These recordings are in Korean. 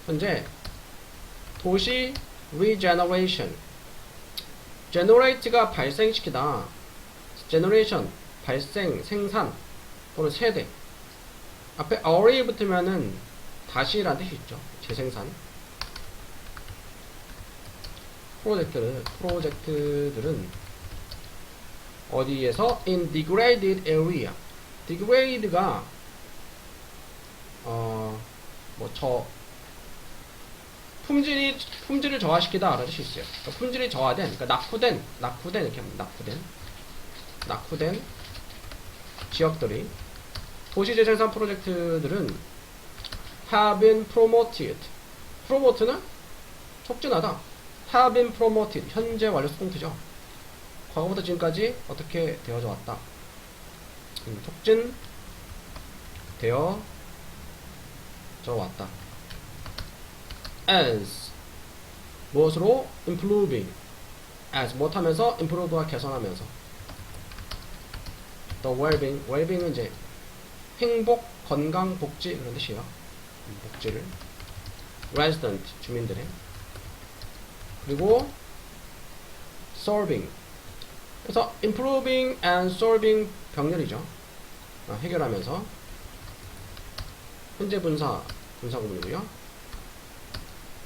현재 도시 regeneration, generate가 발생시키다, generation 발생, 생산 또는 세대. 앞에 already 붙으면은 다시라는 뜻이 있죠. 재생산. 프로젝트들은 어디에서? in degraded area. degrade가 품질을 저하시키다 라는 뜻이 있어요. 그러니까 품질이 저하된, 그러니까 낙후된 이렇게 합니다. 낙후된 지역들이, 도시재생산 프로젝트들은 have been promoted. promote는 촉진하다. have been promoted. 현재 완료 수동태죠. 과거부터 지금까지 어떻게 되어져 왔다. 촉진되어져 왔다. as 무엇으로? improving. as 못하면서 improve와 개선하면서. the well-being. well-being은 이제 행복, 건강, 복지 그런 뜻이에요. 복지를. resident 주민들의. 그리고 solving. 그래서 improving and solving 병렬이죠. 해결하면서. 현재 분사 구문이고요.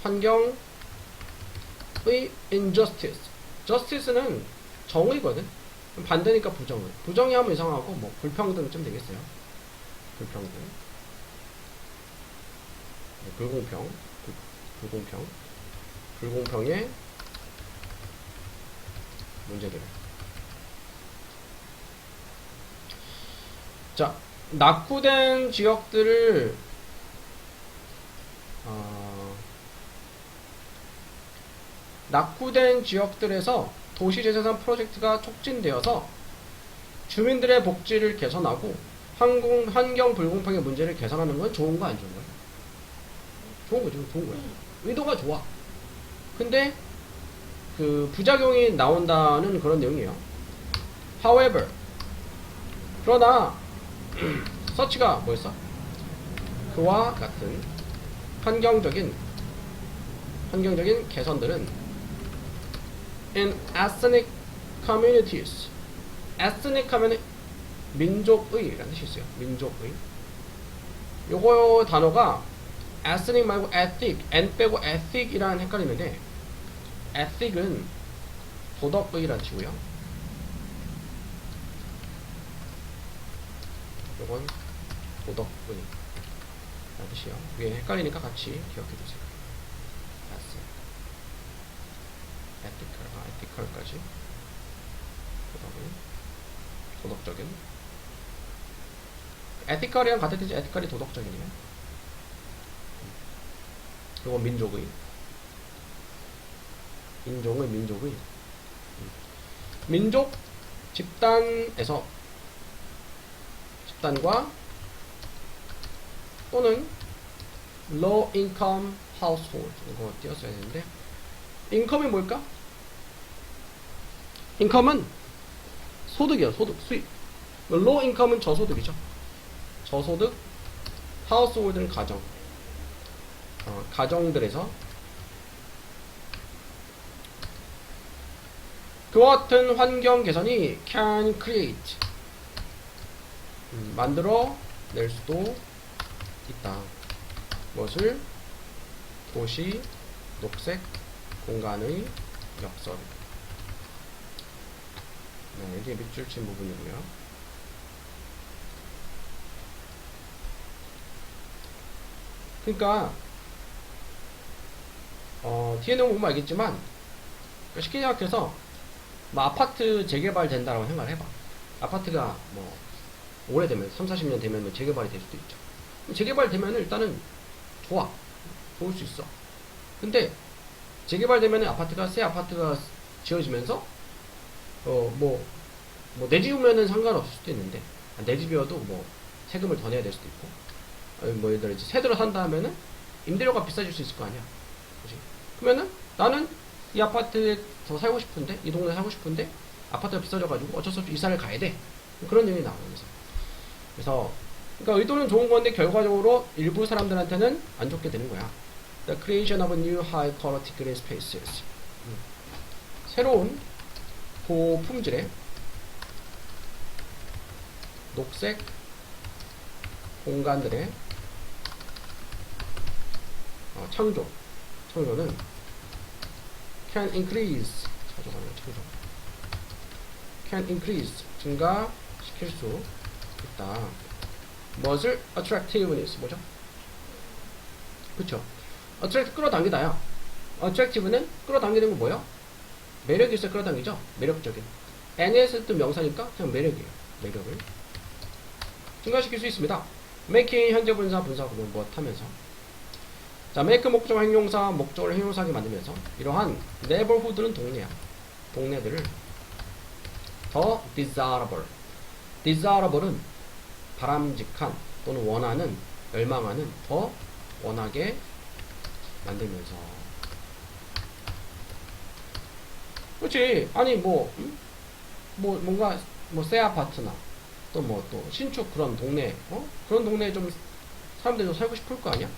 환경의 injustice. justice는 정의거든. 반대니까 부정이 하면 이상하고, 뭐 불평등 좀 되겠어요. 불평등, 불공평의 문제들. 자, 낙후된 지역들을 낙후된 지역들에서 도시재생산 프로젝트가 촉진되어서 주민들의 복지를 개선하고 환경 불공평의 문제를 개선하는 건 좋은 거 안 좋은 거예요? 좋은 거죠. 좋은 거예요. 의도가 좋아. 근데 그 부작용이 나온다는 그런 내용이에요. However, 그러나 서치가 뭐였어? 그와 같은 환경적인 개선들은 in ethnic communities. ethnic 하면 민족의 라는 뜻이 있어요. 민족의. 요거 단어가 ethnic 말고 ethic, n 빼고 ethic 이라는 헷갈리는데, ethic은 도덕의 라는 뜻이고요. 요건 도덕의 라는 뜻이요. 이게 헷갈리니까 같이 기억해두세요. ethical, ethical 도덕적인. ethical이랑 같은 뜻이 ethical이 도덕적이네요. 그리고 민족의. 민족 집단과 또는 low income household. 이거 띄웠어야 되는데, 인컴이 뭘까? 인컴은 소득이에요. 수입. low income은 저소득이죠. 저소득, household는 가정. 가정들에서 그와 같은 환경 개선이 can create, 만들어 낼 수도 있다. 무엇을? 도시 녹색 공간의 역설. 네, 이게 밑줄 친 부분이고요. 그러니까 뒤에 내용 보면 알겠지만, 그러니까 쉽게 생각해서 뭐 아파트 재개발 된다라고 생각을 해봐. 아파트가 뭐 오래되면 30-40년 되면 뭐 재개발이 될 수도 있죠. 재개발 되면 일단은 좋을 수 있어. 근데 재개발되면 새 아파트가 지어지면서 내 집이면은 상관없을 수도 있는데, 내 집이어도 뭐 세금을 더 내야 될 수도 있고, 뭐 예를 들어 이제 새 들어 산다 하면은 임대료가 비싸질 수 있을 거 아니야. 그치? 그러면은 나는 이 아파트에 더 살고 싶은데, 이 동네에 살고 싶은데 아파트가 비싸져가지고 어쩔 수 없이 이사를 가야 돼. 그런 내용이 나오면서. 그래서 그러니까 의도는 좋은 건데 결과적으로 일부 사람들한테는 안 좋게 되는 거야. The creation of new high quality green spaces. 새로운 고품질의 녹색 공간들의 창조는 can increase can increase 증가시킬 수 있다. 무엇을? attractiveness 뭐죠? 그쵸? attract 끌어당기다야. attractive는 끌어당기는 거 뭐야? 매력이 있어 끌어당기죠? 매력적인. NS도 또 명사니까 그냥 매력이에요. 매력을 증가시킬 수 있습니다. making 현재 분사 구문 무엇 하면서 자, make 목적 행용사 목적을 행용사하게 만들면서 이러한 neighborhood는 동네야. 동네들을 더 desirable은 바람직한 또는 원하는 열망하는 더 원하게 만들면서 그렇지. 아니 뭔가 새 아파트나 또 신축 그런 동네 그런 동네에 좀 사람들이 좀 살고 싶을 거 아니야?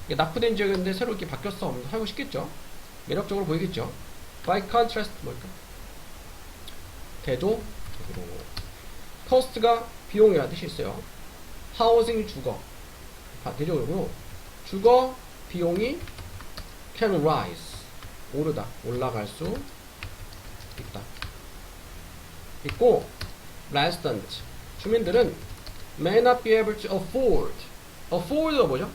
이게 낙후된 지역인데 새로 이렇게 바뀌었어. 살고 싶겠죠? 매력적으로 보이겠죠? By contrast 뭘까? 대조적으로 cost가 비용이라는 뜻이 있어요. housing 주거 대조적으로 주거 비용이 can rise 오르다 올라갈 수 있다. 있고 resident 주민들은 may not be able to afford가 뭐죠?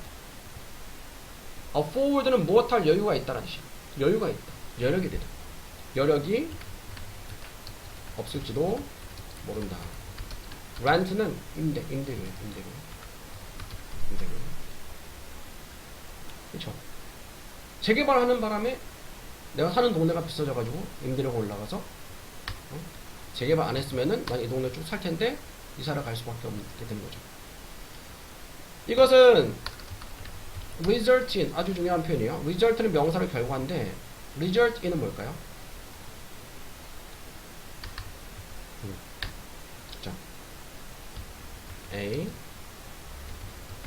afford는 무엇할 여유가 있다라는 뜻이에요. 여유가 있다. 여력이 되다. 여력이 없을지도 모른다. rent는 임대료. 그쵸? 재개발하는 바람에 내가 사는 동네가 비싸져가지고 임대료가 올라가서 재개발 안 했으면은 난 이 동네 쭉 살 텐데 이사를 갈 수밖에 없게 되는 거죠. 이것은 result in 아주 중요한 표현이에요. result는 명사로 결과인데 result in은 뭘까요? 자, A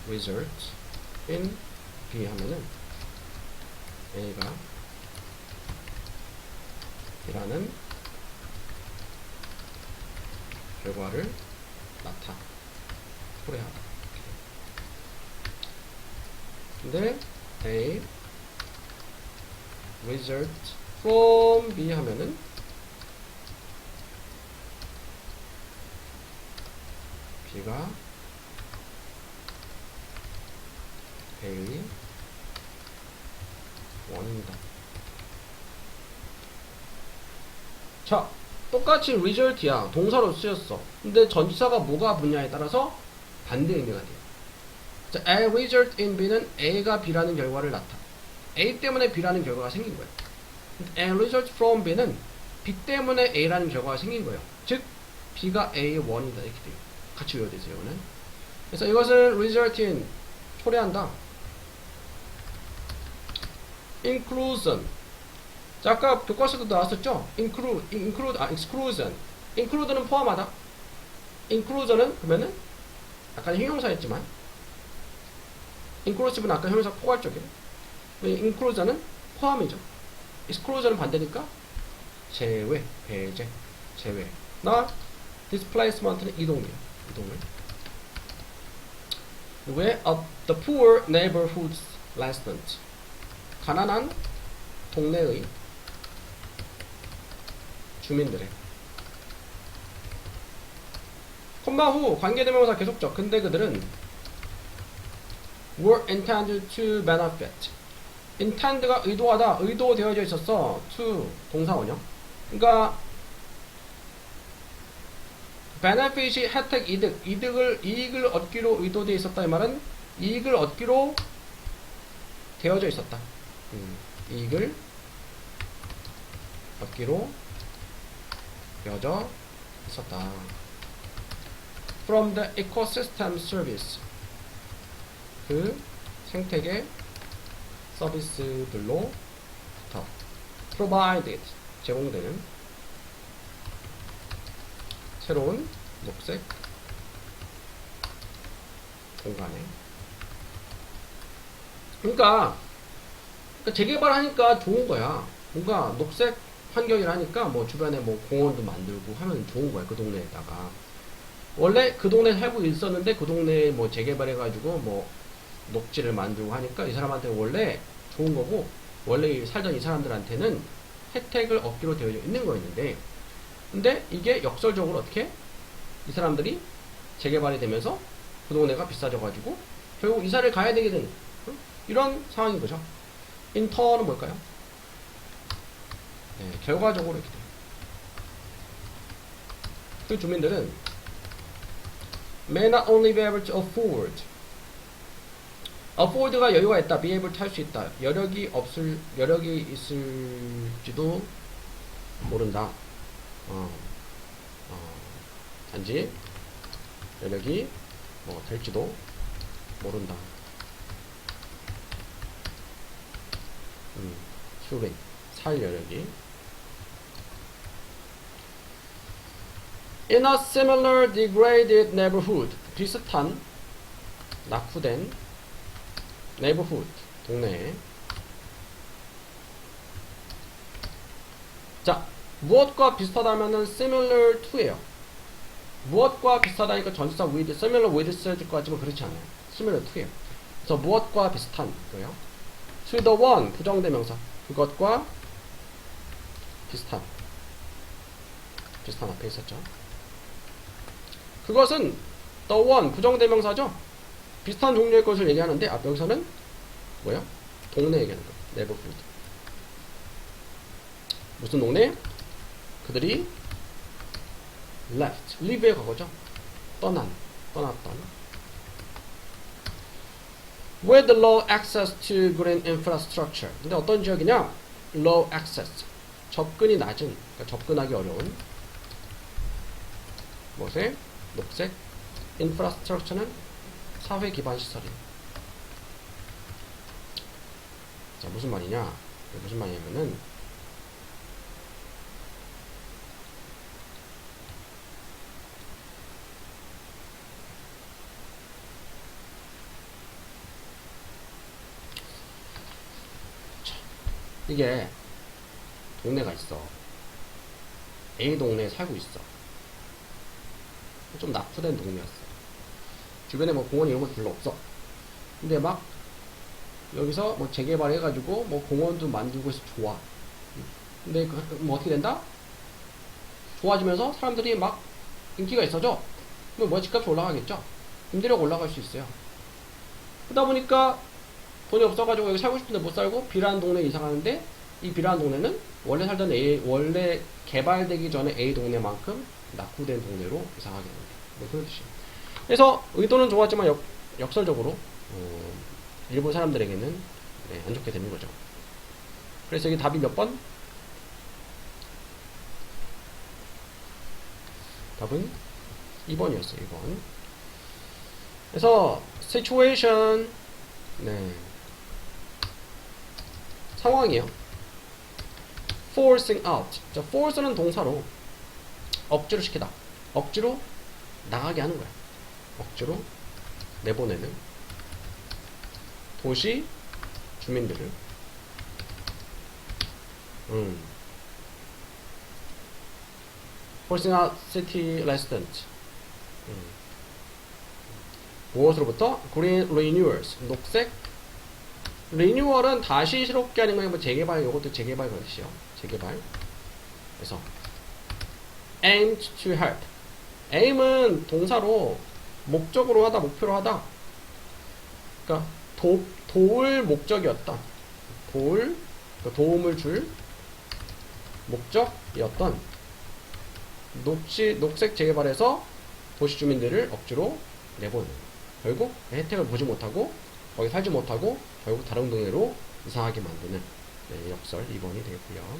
result in B 하면은 A가 B라는 결과를 초래하다. 근데 A result from B 하면은 B가 A 원인이다. 자, 똑같이 result야. 동사로 쓰였어. 근데 전치사가 뭐가 분야에 따라서 반대 의미가 돼요. 자, A result in B는 A가 B라는 결과를 낳다. A 때문에 B라는 결과가 생긴 거예요. A result from B는 B 때문에 A라는 결과가 생긴 거예요. 즉, B가 A의 원인이다. 이렇게 돼요. 같이 외워야 되세요, 이거는. 그래서 이것은 result in, 초래한다. inclusion. 자, 아까 교과서도 나왔었죠? exclusion. include는 포함하다. inclusion은 그러면은 약간 형용사였지만 inclusive는 아까 형용사 포괄적이에요. inclusion은 포함이죠. exclusion은 반대니까 제외, 배제, 제외. 나 displacement는 이동이에요. 이동을. 왜 the poor neighborhood's resident. 가난한 동네의 주민들의 콤마 후 관계대명사 계속적. 근데 그들은 were intended to benefit. intend가 의도하다, 의도되어져 있었어. to 동사원형. 그러니까 benefit이 혜택, 이익을 얻기로 의도되어 있었다. 이 말은 이익을 얻기로 되어져 있었다. 이익을 얻기로 되어져 있었다. From the ecosystem service. 그 생태계 서비스들로부터 provided 제공되는 새로운 녹색 공간에. 그러니까 재개발하니까 좋은 거야. 뭔가 녹색 환경이라니까 뭐 주변에 뭐 공원도 만들고 하면 좋은 거야. 그 동네에다가. 원래 그 동네에 살고 있었는데 그 동네에 뭐 재개발해가지고 뭐 녹지를 만들고 하니까 이 사람한테 원래 좋은 거고, 원래 살던 이 사람들한테는 혜택을 얻기로 되어 있는 거였는데, 근데 이게 역설적으로 어떻게 이 사람들이 재개발이 되면서 그 동네가 비싸져가지고 결국 이사를 가야 되게 되는 이런 상황인 거죠. 인턴은 뭘까요? 네, 결과적으로 이렇게 돼요. 그 주민들은 may not only be able to afford가 여유가 있다, be able to 할 수 있다, 여력이 있을지도 모른다. 단지 여력이 될지도 모른다. 수린, 살 여력이. In a similar degraded neighborhood, 비슷한 낙후된 neighborhood, 동네에. 자, 무엇과 비슷하다면은 similar to예요. 무엇과 비슷하다니까 전치사 with, similar with 써야 될 것 같지만 그렇지 않아요. similar to예요. 그래서 무엇과 비슷한 거예요. to the one, 부정대명사. 그것과 비슷한 앞에 있었죠. 그것은 the one, 부정대명사죠. 비슷한 종류의 것을 얘기하는데 여기서는 뭐야? 동네 얘기하는 거예요. neighborhood. 무슨 동네? 그들이 left, leave의 과거죠. 떠났던. with low access to green infrastructure. 근데 어떤 지역이냐? low access, 접근이 낮은, 그러니까 접근하기 어려운 무엇에? 녹색. infrastructure는 사회 기반 시설이. 자, 무슨 말이냐? 무슨 말이냐면은 이게 동네가 있어. A 동네에 살고 있어. 좀 낙후된 동네였어. 주변에 뭐 공원 이런 거 별로 없어. 근데 막 여기서 뭐 재개발 해가지고 뭐 공원도 만들고 해서 좋아. 근데 뭐 어떻게 된다? 좋아지면서 사람들이 막 인기가 있어져. 그럼 뭐 집값이 올라가겠죠. 임대료가 올라갈 수 있어요. 그러다 보니까 돈이 없어가지고 여기 살고 싶은데 못 살고 B라는 동네에 이사 가는데, 이 B라는 동네는 원래 살던 원래 개발되기 전에 A 동네만큼 낙후된 동네로 이사가게 됩니다. 뭐 그런 뜻이에요. 그래서 의도는 좋았지만 역설적으로 일본 사람들에게는 안 좋게 되는 거죠. 그래서 여기 답이 몇 번? 답은 2번이었어요. 2번. 그래서 situation, 네, 상황이요. forcing out. 자, force는 동사로 억지로 시키다. 억지로 나가게 하는 거야. 억지로 내보내는 도시 주민들을. forcing out city residents. 무엇으로부터? green renewals. 녹색. renewal은 다시 새롭게 하는 거예요. 뭐 재개발, 요것도 재개발 것이요. 재개발. 그래서 aimed to help. aim은 동사로 목적으로 하다, 목표로 하다. 그러니까 도울 목적이었다. 도움을 줄 목적이었던 녹색 재개발에서 도시 주민들을 억지로 내보는. 결국 혜택을 보지 못하고 거기 살지 못하고 결국 다른 동네로 이상하게 만드는, 네, 역설 2번이 되겠고요.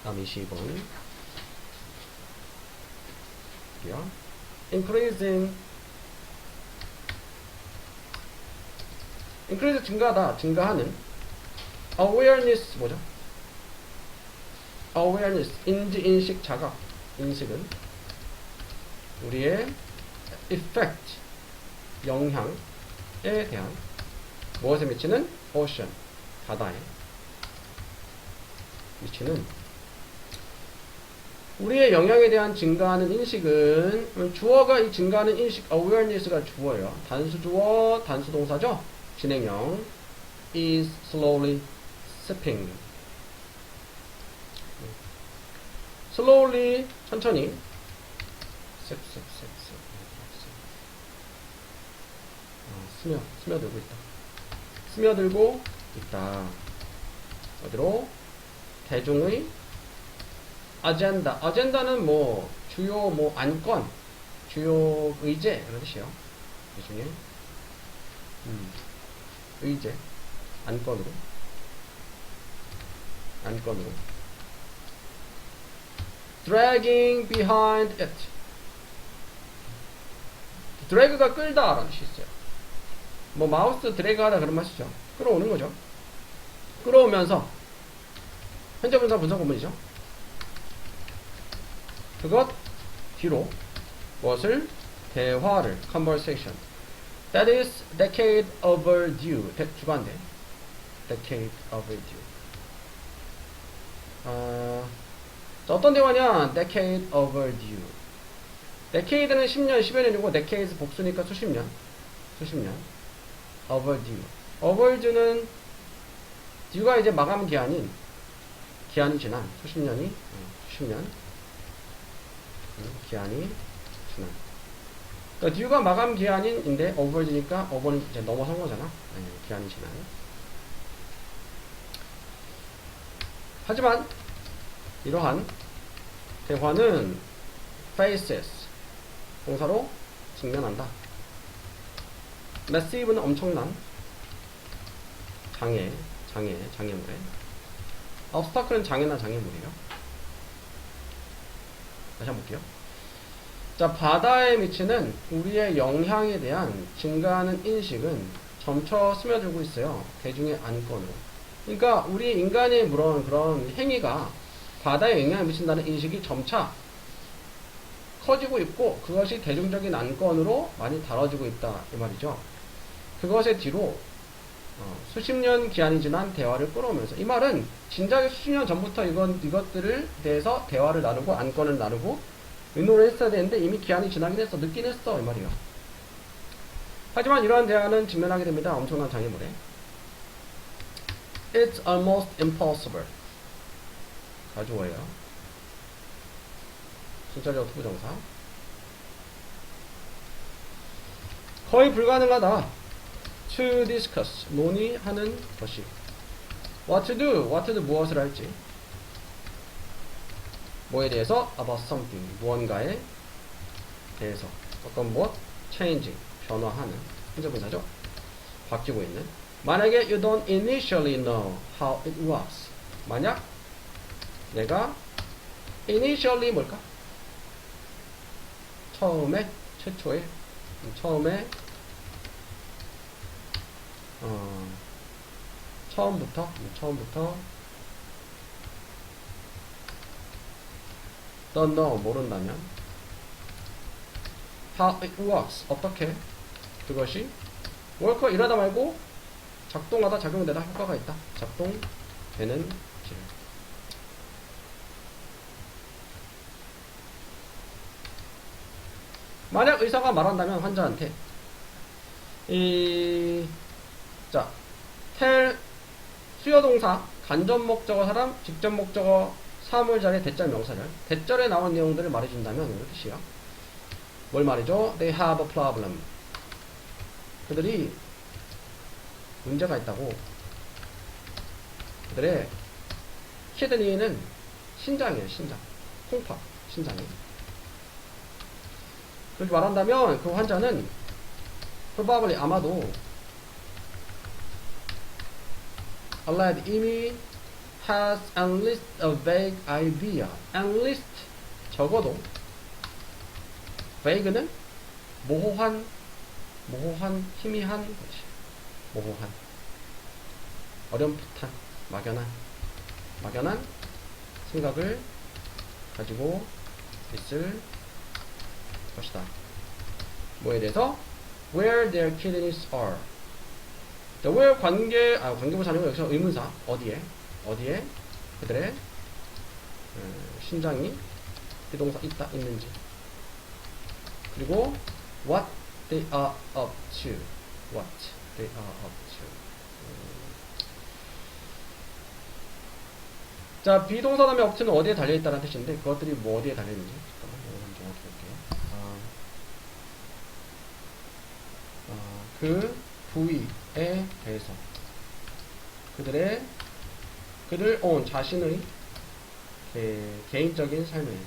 다음 22번. increase 증가하다, 증가하는. awareness 뭐죠? awareness, 인식, 자각. 인식은 우리의 effect, 영향에 대한 무엇에 미치는? ocean, 바다에 미치는 우리의 영향에 대한 증가하는 인식은 주어가 이 증가하는 인식 awareness가 주어예요. 단수 주어, 단수 동사죠. 진행형 is slowly sipping. slowly 천천히 스며들고 있다. 스며들고 있다. 어디로? 대중의 아젠다. 아젠다는 뭐 주요 뭐 안건, 주요 의제 그런 뜻이요. 대중의 의제, 안건으로. dragging behind it. 드래그가 끌다 라는 뜻이 있어요. 뭐 마우스 드래그 하다 그런 맛이죠. 끌어오는 거죠. 끌어오면서 현재 분사 분사 구문이죠. 그것 뒤로 무엇을? 대화를 conversation. That is decade overdue. 주관대. decade overdue. 어떤 대화냐? decade overdue. decade는 10년, 10여 년이고 decades 복수니까 수십 년. overdue. overdue는 due가 이제 마감 기한이 지난 수십 년 기한이 지난. 그러니까 due가 마감 기한인데 overdue니까 over는 이제 넘어선 거잖아. 기한이 지난. 하지만 이러한 대화는 faces 동사로 직면한다. massive는 엄청난 장애물에. obstacle는 장애나 장애물이에요. 다시 한번 볼게요. 자, 바다에 미치는 우리의 영향에 대한 증가하는 인식은 점차 스며들고 있어요. 대중의 안건으로. 그러니까 우리 인간의 그런 행위가 바다에 영향을 미친다는 인식이 점차 커지고 있고 그것이 대중적인 안건으로 많이 다뤄지고 있다 이 말이죠. 그것의 뒤로 수십 년 기한이 지난 대화를 끌어오면서, 이 말은 진작에 수십 년 전부터 이것들을 대해서 대화를 나누고 안건을 나누고 의논을 했어야 되는데 이미 기한이 지나긴 했어. 늦긴 했어 이 말이에요. 하지만 이러한 대화는 직면하게 됩니다. 엄청난 장애물에. It's almost impossible. 가주어예요. 순차적 투부정사. 거의 불가능하다. To discuss. 논의하는 것이. What to do. What to do. 무엇을 할지. 뭐에 대해서? About something. 무언가에 대해서. 어떤 무엇? Changing. 변화하는. 현재분사죠. 바뀌고 있는. 만약에 you don't initially know how it was. 만약 내가 initially 뭘까? 처음에, 최초에, 처음부터 don't know, 모른다면 how it works, 어떻게 그것이 work, 일하다 말고 작동하다, 작용되다 효과가 있다. 작동되는 질. 만약 의사가 말한다면 환자한테 자, tell 수요동사, 간접 목적어 사람, 직접 목적어 사물자리, 대절 명사절. 대절에 나온 내용들을 말해준다면 이런 뜻이야. 뭘 말이죠? They have a problem. 그들이 문제가 있다고. 그들의 키드니는 신장이에요. 신장. 콩팥. 신장이. 그렇게 말한다면 그 환자는 probably 아마도 already 이미 has enlisted a vague idea. enlist 적어도 vague는 모호한, 희미한 것이. 모호한, 어렴풋한, 막연한 생각을 가지고 있을 것이다. 뭐에 대해서? where their kidneys are. 자, where 관계부사 아니고 여기서 의문사. 어디에 그들의 신장이 비동사 있는지. 그리고 what they are up to. what they are up to. 자, 비동사 다음에 up to는 어디에 달려있다는 뜻인데, 그것들이 뭐 어디에 달려있는지. 잠깐만, 이거 좀 정확히 볼게요. 그 부위에 대해서. 그들 own, 자신의 개인적인 삶에,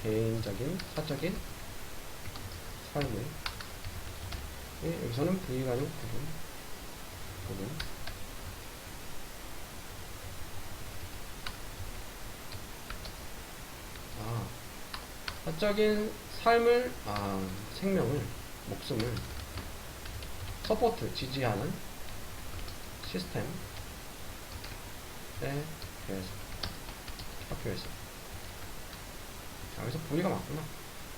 개인적인, 사적인 삶에, 여기서는 부위가 아니고 부분. 사적인 삶을, 생명을, 목숨을 서포트, 지지하는 시스템에 대해서 학교에서. 여기서 부위가 맞구나.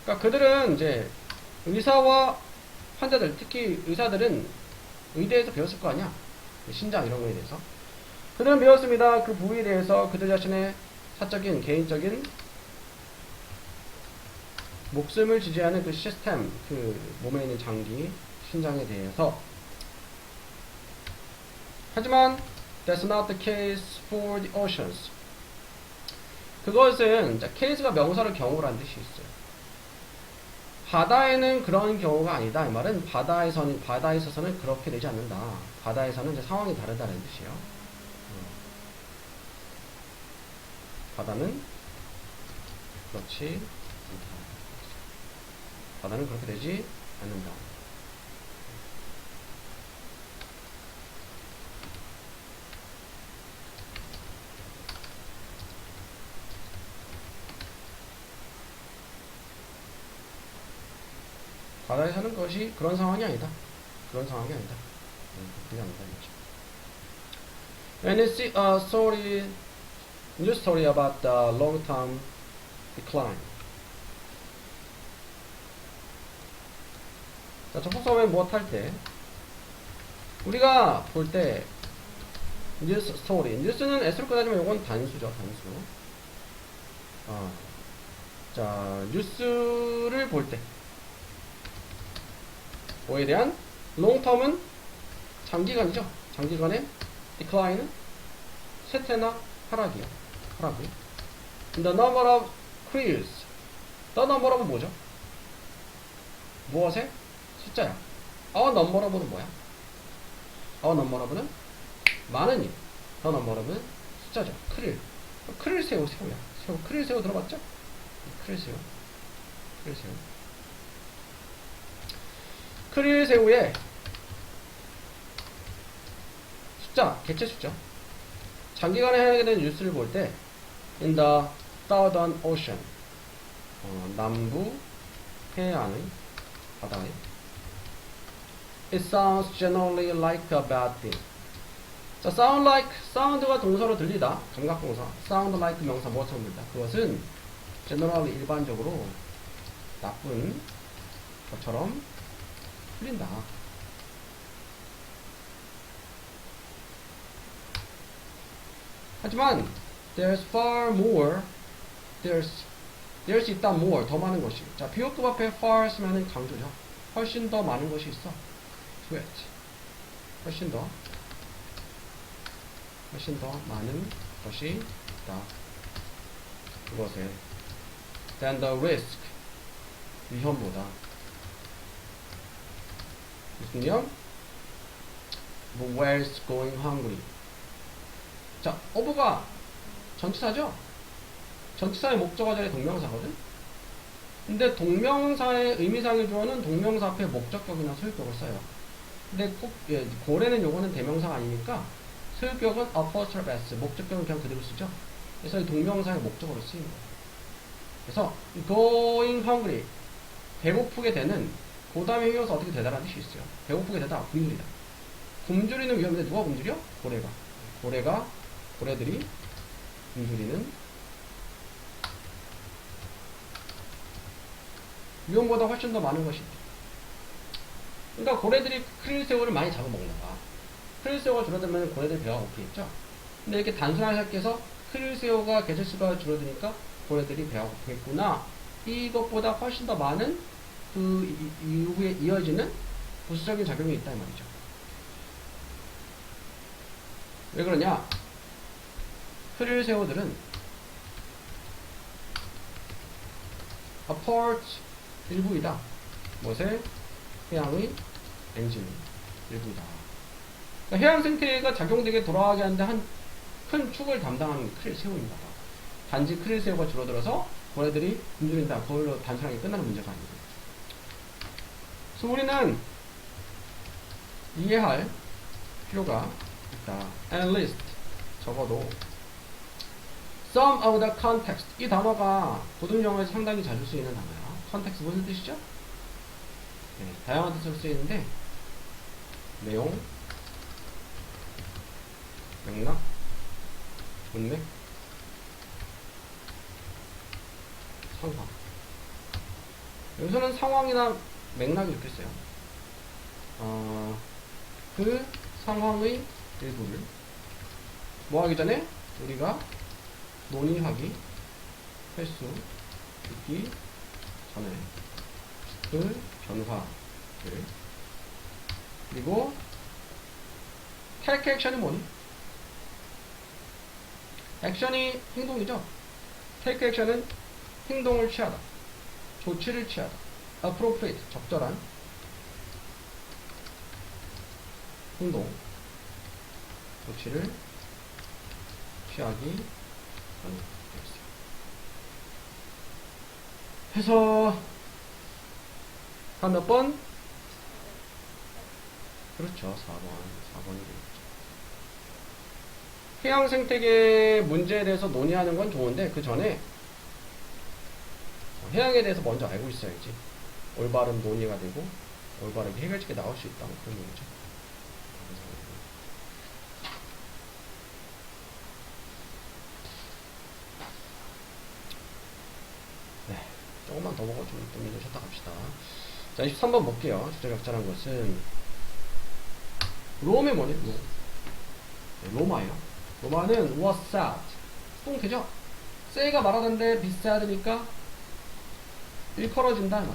그러니까 그들은 이제 의사와 환자들, 특히 의사들은 의대에서 배웠을 거 아니야. 신장 이런 거에 대해서. 그들은 배웠습니다. 그 부위에 대해서 그들 자신의 사적인, 개인적인 목숨을 지지하는 그 시스템, 그 몸에 있는 장기, 신장에 대해서. 하지만 that's not the case for the oceans. 그것은 case가 명사를 경우라는 뜻이 있어요. 바다에는 그런 경우가 아니다. 이 말은 바다에 있어서는 그렇게 되지 않는다. 바다에서는 이제 상황이 다르다는 뜻이에요. 바다는 그렇지 않다. 바다는 그렇게 되지 않는다. 바다에 사는 것이 그런 상황이 아니다. 그런 상황이 아니다. 그게 아니다. And it's a news story about the long-term decline. 자, 접속사에 무엇할 때 우리가 볼 때 뉴스 스토리, 뉴스는 S로 끝나지만 이건 단수죠. 단수. 자, 뉴스를 볼 때 뭐에 대한 롱텀은 장기간이죠. 장기간의 decline은 쇠퇴나 하락이요. 하락이. The number of careers. The number of은 뭐죠? 무엇의? 숫자야. Our number of는 뭐야? Our number of는 많은 일. The number of는 숫자죠. 크릴. 크릴 새우, 새우야. 새우. 크릴 새우 들어봤죠? 크릴 새우. 크릴 새우. 크릴 새우의 숫자, 개체 숫자. 장기간에 해야 되는 뉴스를 볼 때, in the Southern Ocean, 남부 해안의 바다에, it sounds generally like a bad thing. 자, sound like, sound가 동사로 들리다, 감각동사. sound like 명사 무엇처럼 들리다. 그것은 generally 일반적으로 나쁜 것처럼 들린다. 하지만 there's far more, there's 있다 more, 더 많은 것이. 자, 비호급 앞에 far 쓰면은 강조죠. 훨씬 더 많은 것이 있어. to it. 훨씬 더 많은 것이 있다. 그것에 than the risk, 위험보다. 무슨 위험? where's going hungry. 자, of가 전치사죠? 전치사의 목적어 자리 동명사거든? 근데 동명사의 의미상의 주어는 동명사 앞에 목적격이나 소유격을 써요. 근데 꼭, 고래는 요거는 대명사가 아니니까 소유격은 apostrophe s, 목적격은 그냥 그대로 쓰죠? 그래서 이 동명사의 목적어로 쓰인 거예요. 그래서 going hungry, 배고프게 되는, 그 다음에 이어서 어떻게 되다라는 뜻이 있어요. 배고프게 되다, 굶주리다. 굶주리는 위험인데 누가 굶주려? 고래들이 굶주리는 위험보다 훨씬 더 많은 것이 있다. 그러니까 고래들이 크릴새우를 많이 잡아먹나 봐. 크릴새우가 줄어들면 고래들 배가 고프겠죠? 근데 이렇게 단순하게 생각해서 크릴새우가 개체수가 줄어드니까 고래들이 배가 고프겠구나. 이것보다 훨씬 더 많은 그 이후에 이어지는 부수적인 작용이 있다 이 말이죠. 왜 그러냐? 크릴새우들은 apart 일부이다. 무엇의? 해양의 엔진 일부이다. 그러니까 해양 생태계가 작용되게 돌아가게 하는데 한 큰 축을 담당하는 크릴새우입니다. 단지 크릴새우가 줄어들어서 고래들이 굶주린다. 그걸로 단순하게 끝나는 문제가 아니고. 그래서 우리는 이해할 필요가 있다. At least 적어도 some of the context 이 단어가 고등 영어에서 상당히 자주 쓰이는 단어야. context 무슨 뜻이죠? 네, 다양한 뜻으로 쓰이는데 내용, 맥락, 문맥, 상황. 여기서는 상황이나 맥락이 좋겠어요. 그 상황의 일부를 뭐 하기 전에 우리가 논의하기 할 수 있기 전에 그 변화를 그리고 take action이 뭐니? 액션이 행동이죠. take action은 행동을 취하다, 조치를 취하다. appropriate 적절한 행동, 조치를 취하기 전에 되겠어요. 해서 한 몇 번? 그렇죠. 4번이 되겠죠. 해양 생태계 문제에 대해서 논의하는 건 좋은데 그 전에 해양에 대해서 먼저 알고 있어야지 올바른 논의가 되고 올바르게 해결책이 나올 수 있다는 그런 얘기죠. 네, 조금만 더 보고 좀 쉬었다 갑시다. 자, 23번 볼게요. 주제적절한 것은 롬이 뭐니? 로마예요. 로마는 was sad. 수동태죠? say가 말하던데 be sad니까 일컬어진다.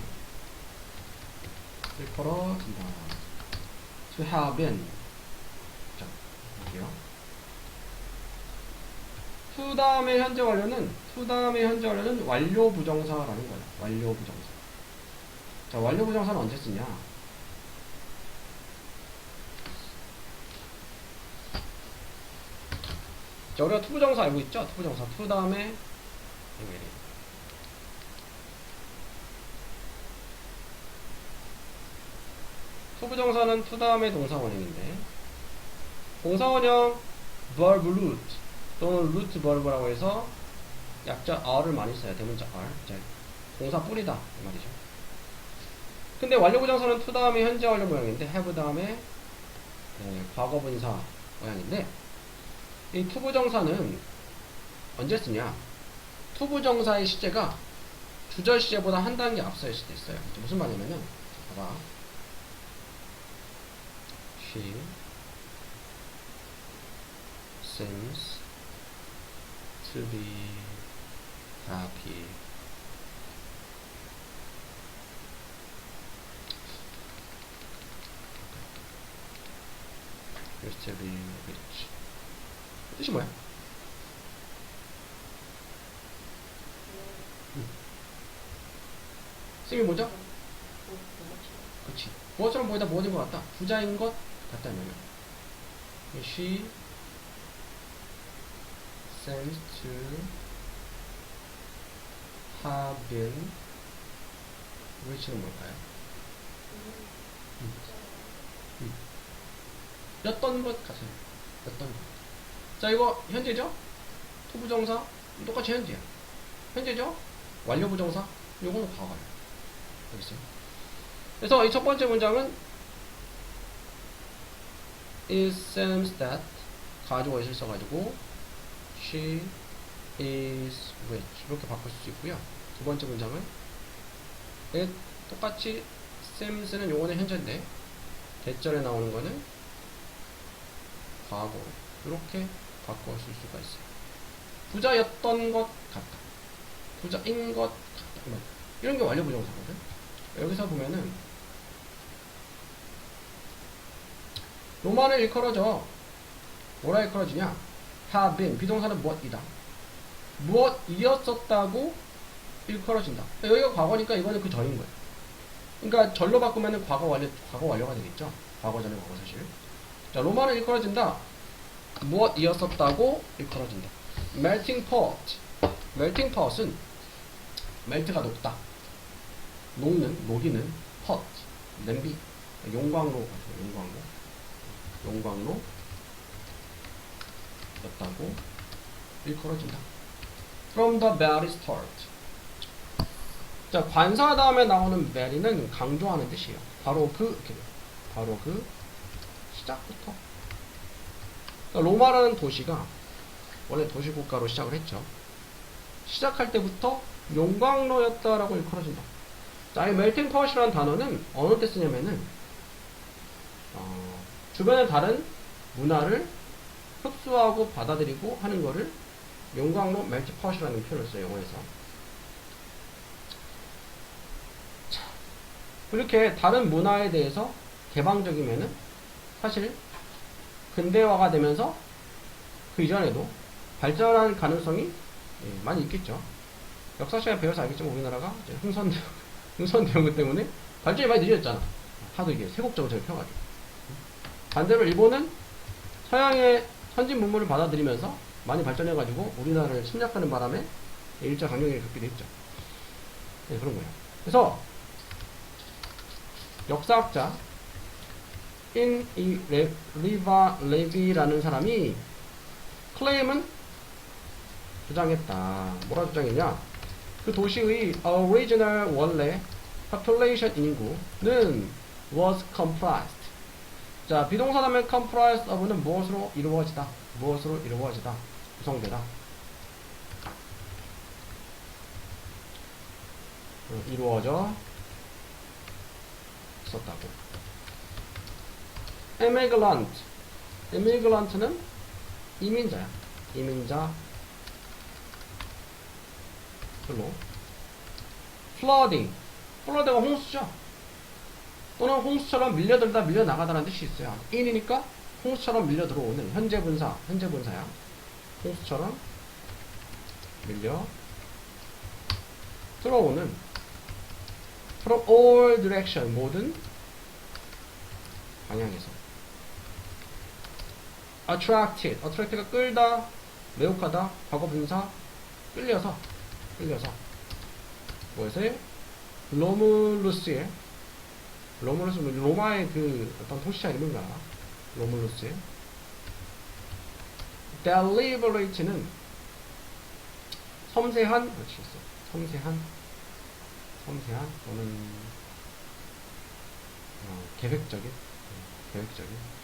일컬어진다. to have been. 자, 볼게요. to 다음에 현재 완료는 완료 부정사라는 거예요. 완료 부정사. 자, 완료 부정사는 언제 쓰냐? 자, 우리가 투부정사 알고 있죠? 투부정사. 투 다음에 투부정사는 투 다음에 동사원형인데 동사원형 verb root 또는 root verb라고 해서 약자 r을 많이 써요. 대문자 r. 자, 동사 뿌리다 이 말이죠. 근데 완료부정사는 투 다음에 현재 완료 모양인데 have 다음에 과거분사 모양인데 이 투부정사는 언제 쓰냐? 투부정사의 시제가 주절 시제보다 한 단계 앞서일 수도 있어요. 무슨 말이냐면은 봐봐. She seems to be happy. Seems to be rich. 뜻이 뭐야? 쌤이 뭐죠? 그렇지. 무엇처럼 보이다 무엇인 것 같다. 부자인 것 같다면 She seems to have been rich는 뭘까요? 였던 것 같아요. 였던 것. 자, 이거 현재죠? 투부정사 똑같이 현재야. 현재죠? 완료부정사 요거는 과거예요. 알겠어요? 그래서 이 첫 번째 문장은 It seems that 가지고 있을 써가지고 She is rich 이렇게 바꿀 수 있고요. 두 번째 문장은 똑같이 seems는 요거는 현재인데 대절에 나오는 거는 과거로 이렇게 바꿔 쓸 수가 있어요. 부자였던 것 같다. 부자인 것 같다. 이런 게 완료 부정사거든. 여기서 보면은 로마는 일컬어져. 뭐라 일컬어지냐? have been. 비동사는 무엇이다. 무엇이었었다고 일컬어진다. 여기가 과거니까 이거는 그 전인 거예요. 그러니까 절로 바꾸면은 과거 완료가 되겠죠. 과거 전에 과거 사실. 자, 로마는 일컬어진다. 무엇이었었다고 일컬어진다. melting pot. melting pot은 melt가 녹다. 녹이는 pot. 냄비. 용광로. 용광로였다고 일컬어진다. From the very start. 자, 관사 다음에 나오는 very는 강조하는 뜻이에요. 바로 그 시작부터. 그러니까 로마라는 도시가 원래 도시국가로 시작을 했죠. 시작할 때부터 용광로였다라고 일컬어진다. 자, 이 melting pot이라는 단어는 어느 때 쓰냐면은 주변의 다른 문화를 흡수하고 받아들이고 하는 거를 용광로 melting pot이라는 표현을 써요. 영어에서. 자, 이렇게 다른 문화에 대해서 개방적이면은 사실 근대화가 되면서 그 이전에도 발전할 가능성이 많이 있겠죠. 역사 시간에 배워서 알겠지만 우리나라가 이제 흥선대원 때문에 발전이 많이 늦어졌잖아. 하도 이게 세국적으로 잘 펴가지고. 반대로 일본은 서양의 선진 문물을 받아들이면서 많이 발전해가지고 우리나라를 침략하는 바람에 일제 강점기를 겪기도 했죠. 네, 그런 거예요. 그래서 역사학자 리바 레비라는 사람이 클레임은 주장했다. 뭐라 주장했냐? 그 도시의 original 원래 population 인구는 was comprised. 자, 비동사 다음에 comprised of는 무엇으로 이루어지다. 구성되다. 이루어져 있었다고. immigrant는 이민자야. 이민자. 별로. flooding가 홍수죠. 또는 홍수처럼 밀려들다 밀려나가다라는 뜻이 있어요. in이니까 홍수처럼 밀려들어오는 현재 분사야. 홍수처럼 밀려 들어오는 from all direction 모든 방향에서. attracted가 끌다, 매혹하다, 과거 분사, 끌려서 뭐에서요? 로마의 그 어떤 도시자 이름인가? 로물루스의 deliberate는 섬세한 또는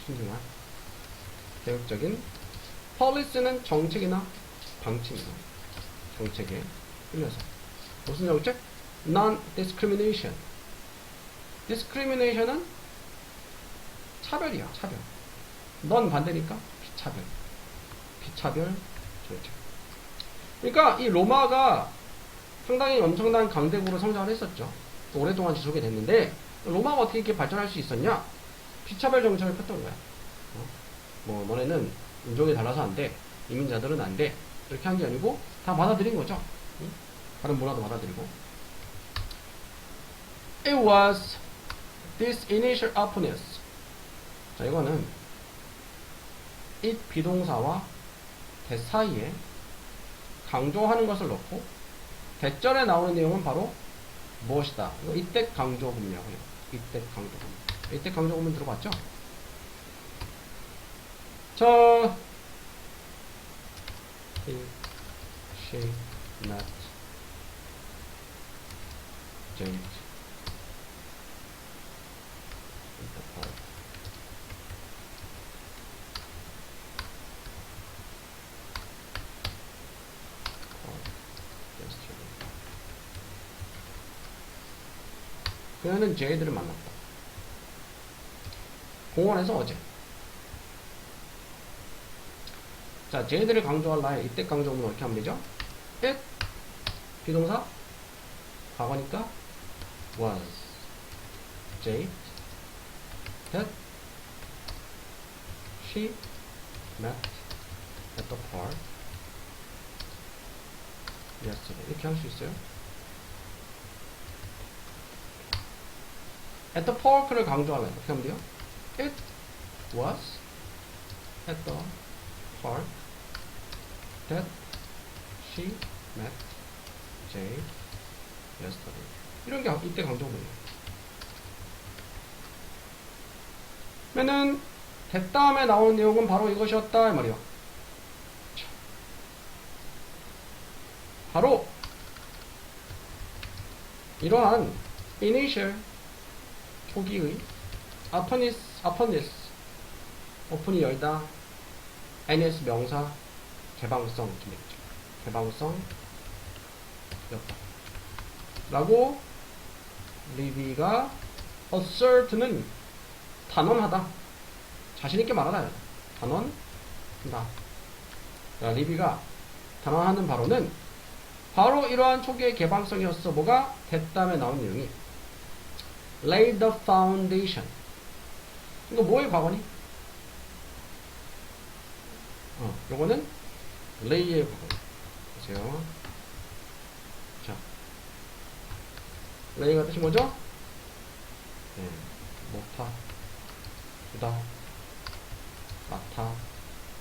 신중한 계획적인. policy는 정책이나 방침이나 정책에 끌려서. 무슨 정책? non-discrimination. discrimination은 차별이야. 넌 반대니까 비차별 정책. 그러니까 이 로마가 상당히 엄청난 강대국으로 성장을 했었죠. 또 오랫동안 지속이 됐는데 로마가 어떻게 이렇게 발전할 수 있었냐? 비차별 정책을 폈던 거야. 너네는 인종이 달라서 안 돼. 이민자들은 안 돼. 이렇게 한 게 아니고 다 받아들인 거죠. 다른 문화도 받아들이고. It was this initial openness. 자, 이거는 it 비동사와 대 사이에 강조하는 것을 넣고 대절에 나오는 내용은 바로 무엇이다. 이거 이때 강조금이라고 해요. 이때 강조금은 들어봤죠? 자, he, she, not, Jade. 그녀는 제이드를 만났다. 공원에서 어제. 자, 쟤들을 강조할 나의 이때 강조문은 어떻게 하면 되죠? it, 비동사, 과거니까 was, J, that, she met at the park yesterday. 이렇게 할 수 있어요. at the park를 강조하면 어떻게 하면 돼요? It was at the park that she met Jay yesterday. 이런 게 이때 강조문이에요. 그러면은 that 다음에 나오는 내용은 바로 이것이었다 이 말이요. 바로 이러한 initial 초기의 upon this 오픈이 열다 NS 명사 개방성 기능이죠. 개방성 였다 라고 리비가 assert는 단언하다 자신있게 말하다 단언한다. 리비가 단언하는 바로는 바로 이러한 초기의 개방성이었어. 뭐가? 됐다음에 나온 내용이 lay the foundation. 이거 뭐의 과거니? 요거는 lay의 과거. 보세요. 자, lay가 뜻이 뭐죠? 네, 못하, 두다, 낳다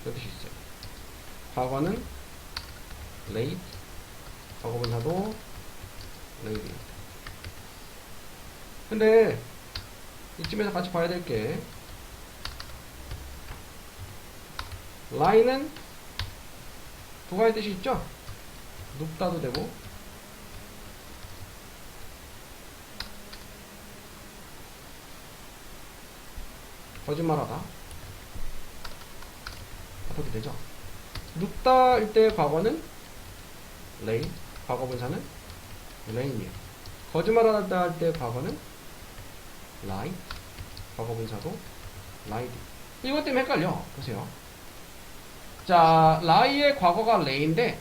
이런 뜻이 있어요. 과거는 laid, 과거분사도 laid. 근데 이쯤에서 같이 봐야 될 게 ly는 두 가지 뜻이 있죠? 눕다도 되고 거짓말하다 그렇게 되죠. 눕다일 때의 과거는 lay, 과거분사는 lay이에요. 거짓말하다 할 때의 과거는 lie, 과거분사도 lied. 이것 때문에 헷갈려. 보세요. 자, lie의 과거가 lay인데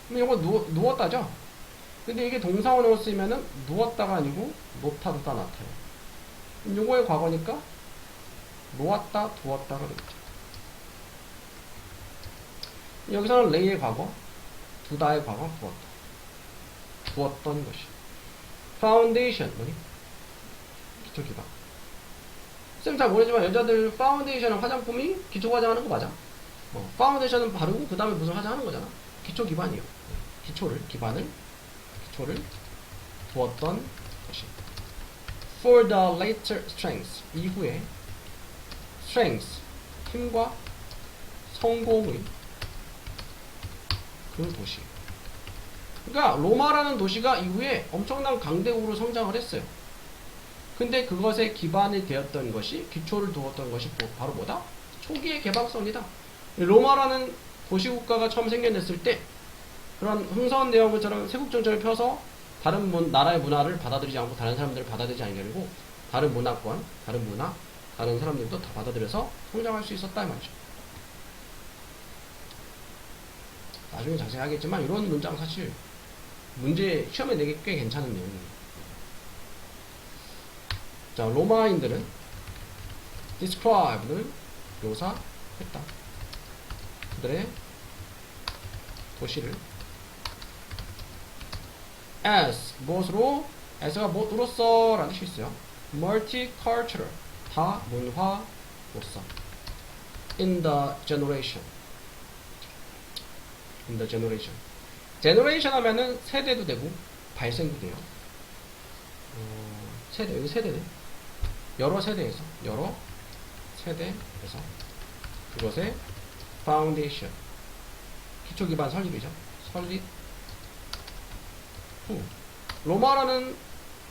그럼 이거 누웠다죠? 근데 이게 동사원으로 쓰이면은 누웠다가 아니고 놓다, 두다, 나타요. 요거의 과거니까 놓았다, 두었다가 되겠죠. 여기서는 lay의 과거, 두다의 과거, 두었다. 두었던 것이. foundation, 뭐니? 기초 기반. 쌤 잘 모르지만 여자들 파운데이션은 화장품이 기초 화장하는 거 맞아. 파운데이션은 바르고 그 다음에 무슨 화장하는 거잖아. 기초 기반이요. 기초를 두었던 것이. For the later strength, 이후에 strength, 힘과 성공의 그 도시. 그러니까 로마라는 도시가 이후에 엄청난 강대국으로 성장을 했어요. 근데 그것에 기반이 되었던 것이, 기초를 두었던 것이 바로 뭐다? 초기의 개방성이다. 로마라는 도시국가가 처음 생겨났을 때 그런 흥선 내용처럼 세국정책을 펴서 다른 나라의 문화를 받아들이지 않고 다른 사람들을 받아들이지 않으려고 다른 문화권, 다른 문화, 다른 사람들도 다 받아들여서 성장할 수 있었다 이 말이죠. 나중에 자세히 하겠지만 이런 문장 사실 문제 시험에 내기 꽤 괜찮은 내용이에요. 자, 로마인들은 describe를 묘사했다. 그들의 도시를 as 무엇으로? as가 무엇으로써 라는 뜻이 있어요. multicultural 다문화로서 in the generation generation 하면은 세대도 되고 발생도 돼요. 세대, 여기 세대네. 여러 세대에서 그것의 foundation 기초 기반 설립이죠. 설립 후 로마라는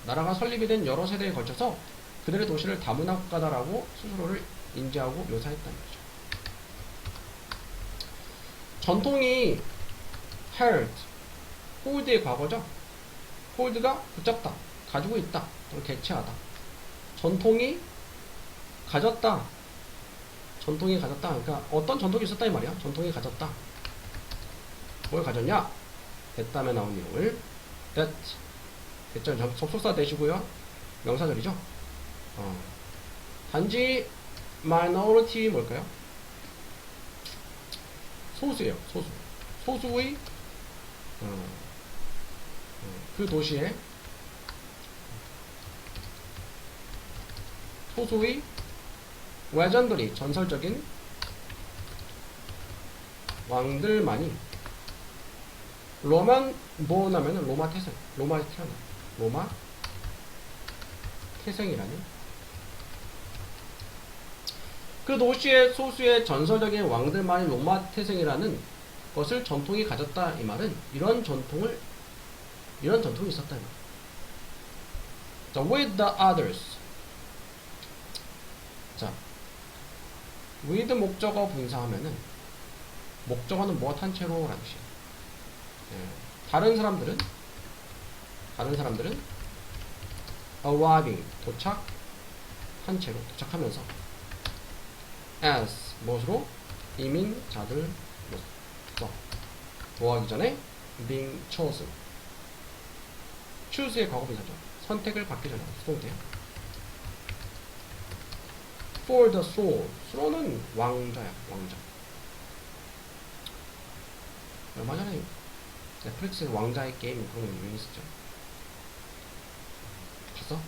나라가 설립이 된 여러 세대에 걸쳐서 그들의 도시를 다문화국가다라고 스스로를 인지하고 묘사했다는 거죠. 전통이 held, hold의 과거죠. hold가 붙잡다, 가지고 있다, 또는 개체하다. 전통이 가졌다, 전통이 가졌다. 그러니까 어떤 전통이 있었다 이 말이야. 전통이 가졌다. 뭘 가졌냐? 됐다면 나온 내용을 that 됐죠. 접속사 되시고요. 명사절이죠. 단지 minority 뭘까요? 소수예요. 소수. 소수의 그 도시에 소수의 레전더리 전설적인 왕들만이 로만 보나면은 로마 태생, 로마에서 태어나 로마 태생이라는 그 도시의 소수의 전설적인 왕들만이 로마 태생이라는 것을 전통이 가졌다 이 말은 이런 전통이 있었다 이 말. 자, with the others. 자, with 목적어 분사하면은 목적어는 무엇 한 채로 라는 뜻이에요. 다른 사람들은 arriving 도착한 채로 도착하면서 as 무엇으로 이민자들로서 뭐하기 전에 being chosen choose의 과거분사죠. 선택을 받기 전에 수동태요. for the throne은 왕자야. 왕자. 얼마 전에 넷플릭스 왕자의 게임 그런 거 유행했었죠. 봤어?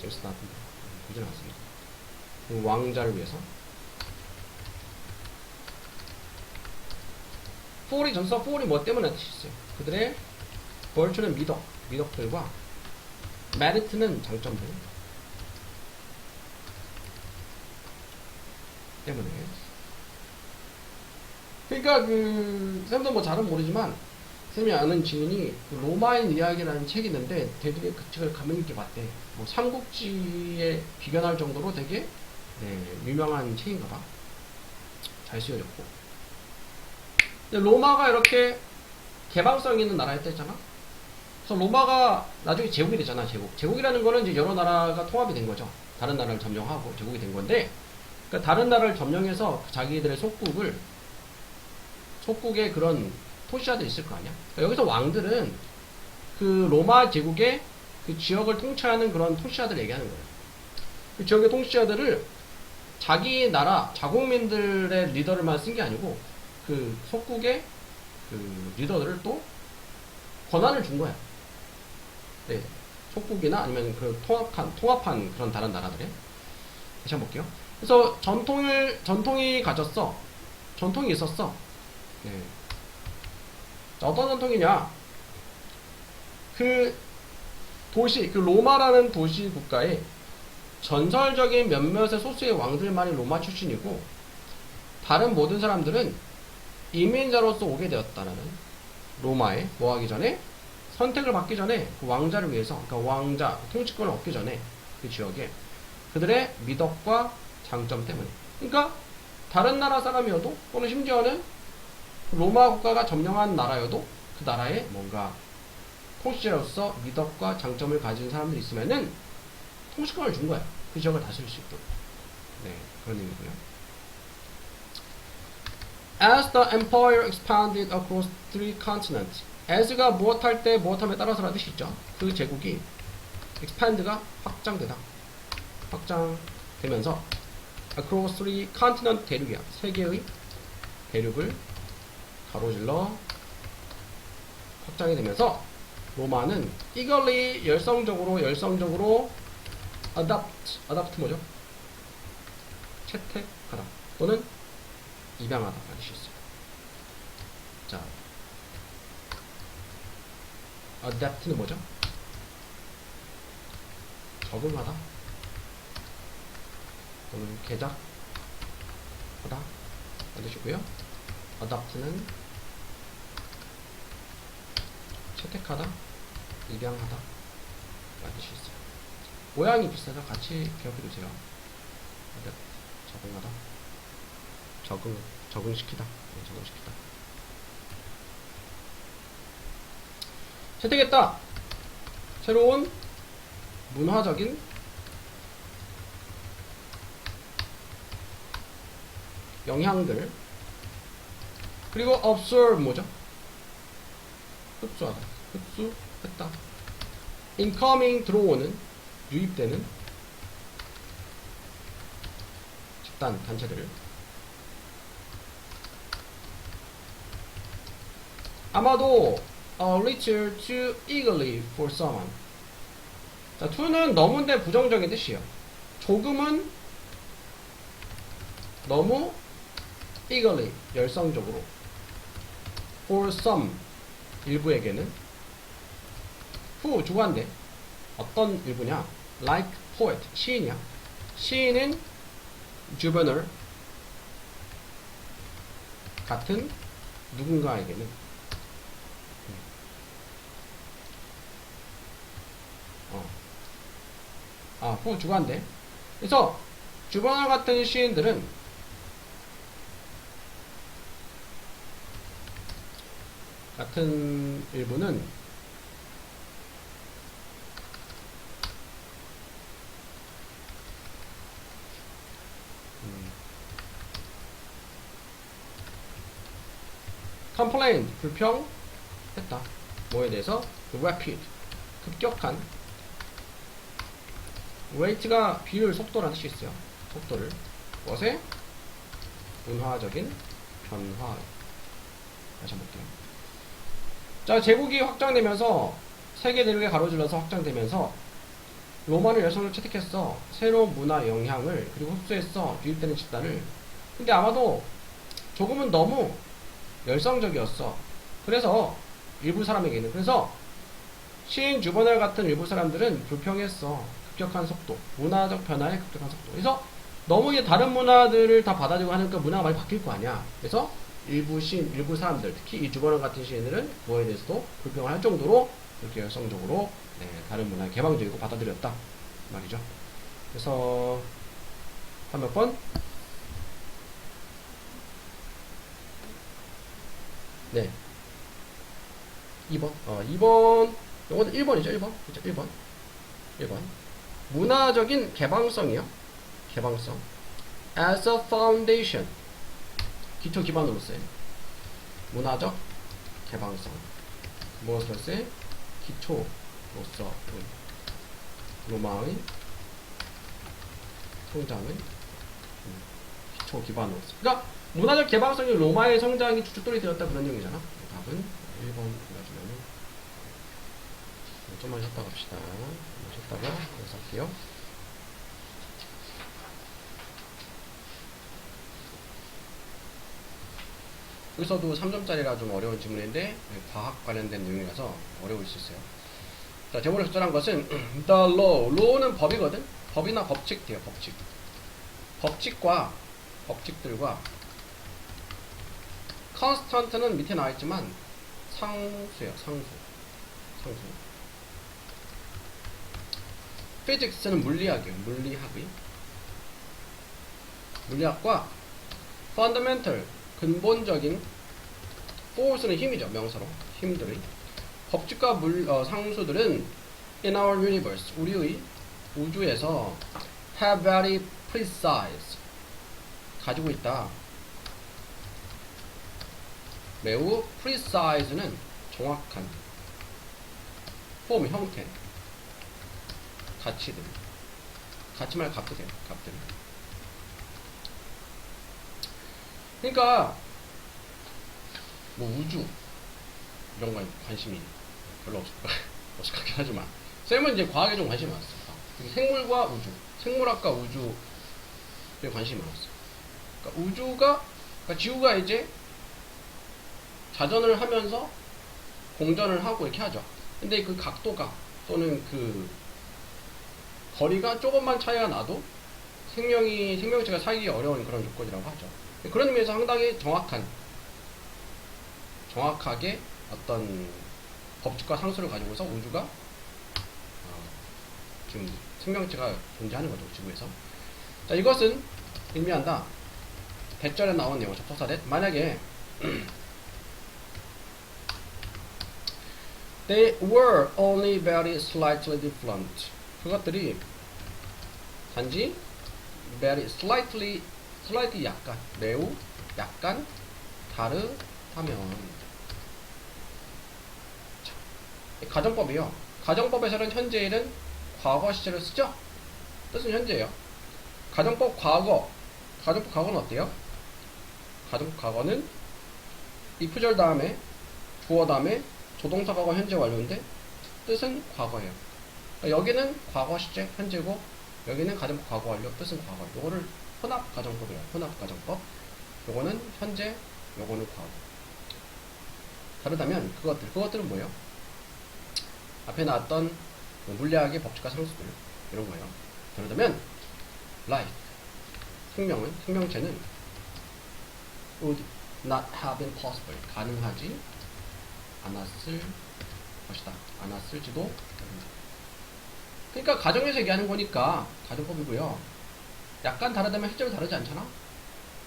재밌어 나왔던데 보진 않았습니다. 왕자를 위해서 for이 전서 for이 뭐 때문에 뜻이 있어요. 그들의 virtue는 미덕들과 merit는 장점들 때문에. 그러니까 쌤도 뭐 잘은 모르지만 쌤이 아는 지인이 로마인 이야기라는 책이 있는데 되게 그 책을 감명 있게 봤대. 뭐 삼국지에 비견할 정도로 되게 유명한 책인가봐. 잘 쓰여졌고. 근데 로마가 이렇게 개방성 있는 나라였다 했잖아. 그래서 로마가 나중에 제국이 되잖아. 제국이라는 거는 이제 여러 나라가 통합이 된 거죠. 다른 나라를 점령하고 제국이 된 건데, 그러니까 다른 나라를 점령해서 자기들의 속국의 그런 토시아들이 있을 거 아니야. 그러니까 여기서 왕들은 그 로마 제국의 그 지역을 통치하는 그런 토시아들을 얘기하는 거예요. 그 지역의 통치자들을 자기 나라 자국민들의 리더를만 쓴 게 아니고 그 속국의 그 리더들을 또 권한을 준 거야. 네, 속국이나 아니면 그 통합한 그런 다른 나라들에. 다시 한번 볼게요. 그래서 전통이 가졌어. 전통이 있었어. 네. 자, 어떤 전통이냐? 그 로마라는 도시 국가에 전설적인 몇몇의 소수의 왕들만이 로마 출신이고 다른 모든 사람들은 이민자로서 오게 되었다라는 로마에 뭐 하기 전에 선택을 받기 전에 그 왕자를 위해서 그러니까 왕자 통치권을 얻기 전에 그 지역에 그들의 미덕과 장점 때문에 그러니까 다른 나라 사람이어도 또는 심지어는 로마 국가가 점령한 나라여도 그 나라에 뭔가 통치자로서 미덕과 장점을 가진 사람들이 있으면은 통치권을 준 거야. 그 지역을 다스릴 수 있도록. 네, 그런 의미고요. As the empire expanded across 3 continents. as가 무엇할 때 무엇함에 따라서라는 뜻이 있죠. 그 제국이 expand가 확장되면서 across 3 continent 대륙이야. 세 개의 대륙을 가로질러 확장이 되면서 로마는 eagerly 열성적으로 adopt 뭐죠? 채택하다 또는 입양하다 라는 뜻이 있어요. 자, adapt는 뭐죠? 적응하다 또는 개작하다 라는 뜻이고요. adopt는 채택하다, 입양하다 라는 뜻이 있어요. 모양이 비슷해서 같이 기억해두세요. 적응하다, 적응시키다. 채택했다. 새로운 문화적인 영향들. 그리고 absorb 뭐죠? 흡수하다. 흡수했다. incoming 들어오는, 유입되는 집단, 단체들을. 아마도 reach too eagerly for someone. 자, to는 너무인데 부정적인 뜻이에요. 조금은 너무 eagerly, 열성적으로. for some, 일부에게는. who, 주관대. 어떤 일부냐? like poet, 시인이야. 시인은 juvenile, 같은 누군가에게는. who 주관대. 그래서 주변화 같은 시인들은 같은 일부는 complain, 불평했다. 뭐에 대해서? rapid, 급격한. rate가 비율, 속도라는 뜻이 있어요. 속도를. 무엇에? 문화적인 변화. 다시 한번 볼게요. 자, 제국이 확장되면서, 세계 대륙에 가로질러서 확장되면서 로마는 열성을 채택했어. 새로운 문화 영향을, 그리고 흡수했어. 유입되는 집단을. 근데 아마도 조금은 너무 열성적이었어. 그래서 일부 사람에게는. 그래서 시인 주버넬 같은 일부 사람들은 불평했어. 급격한 속도, 문화적 변화의 급격한 속도. 그래서 너무 이제 다른 문화들을 다 받아들이고 하니까 문화가 많이 바뀔 거 아니야. 그래서 일부 시인, 일부 사람들, 특히 이 주버넬 같은 시인들은 뭐에 대해서도 불평을 할 정도로 이렇게 열성적으로 다른 문화에 개방적이고 받아들였다 말이죠. 그래서 한 몇 번? 네. 2번. 2번. 이건 1번이죠, 1번. 그죠? 1번. 1번. 문화적인 개방성이요. 개방성. As a foundation. 기초 기반으로서의 문화적 개방성. 무엇으로서의? 기초로서. 로마의 성장의 기초 기반으로서. 그러니까 문화적 개방성이 로마의 성장이 주춧돌이 되었다, 그런 내용이잖아. 답은 1번 골라주면은. 좀만 쉬었다 갑시다. 쉬었다가 여기서 할게요. 여기서도 3점짜리라 좀 어려운 질문인데 과학 관련된 내용이라서 어려울 수 있어요. 자, 제목에 적절한 것은 the law. law는 법이거든. 법이나 법칙 돼요. 법칙. 법칙들과 constant는 밑에 나와있지만 상수예요. 상수. physics는 물리학이에요. 물리학과 fundamental, 근본적인. force는 힘이죠. 명사로. 힘들이. 법칙과 상수들은 in our universe, 우리의 우주에서 have very precise, 가지고 있다. 매우 precise는 정확한 form, 형태, 가치들. 가치 말 값도 돼요. 값들. 그러니까 뭐 우주 이런 건 관심이 별로 어색하긴 하지만 쌤은 이제 과학에 좀 관심이 많았어요. 생물과 우주, 생물학과 우주에 관심이 많았어요. 그러니까 그러니까 지구가 이제 자전을 하면서 공전을 하고 이렇게 하죠. 근데 그 각도가 또는 그 거리가 조금만 차이가 나도 생명체가 살기 어려운 그런 조건이라고 하죠. 그런 의미에서 상당히 정확하게 어떤 법칙과 상수를 가지고서 우주가 지금 생명체가 존재하는 거죠, 지구에서. 자, 이것은 의미한다. 대절에 나온 내용, 접속사대. 만약에 they were only very slightly different. 그것들이 단지 very slightly slightly 약간, 매우 약간 다르다면. 자, 가정법이요. 가정법에서는 현재일은 과거 시제를 쓰죠. 뜻은 현재예요. 가정법 과거. 가정법 과거는 어때요? 가정법 과거는 if절 다음에 주어 다음에 조동사 과거 현재 완료인데 뜻은 과거예요. 그러니까 여기는 과거 시제 현재고 여기는 가정법 과거 완료 뜻은 과거. 요거를 혼합 가정법이에요. 혼합 가정법. 요거는 현재, 요거는 과거. 다르다면 그것들은 뭐예요? 앞에 나왔던 물리학의 법칙과 상수들 이런 거예요. 다르다면 life 생명체는 would not have been possible 가능하지 않았을 것이다. 않았을지도 모른다. 그러니까 가정에서 얘기하는 거니까 가정법이고요. 약간 다르다면 실제로 다르지 않잖아.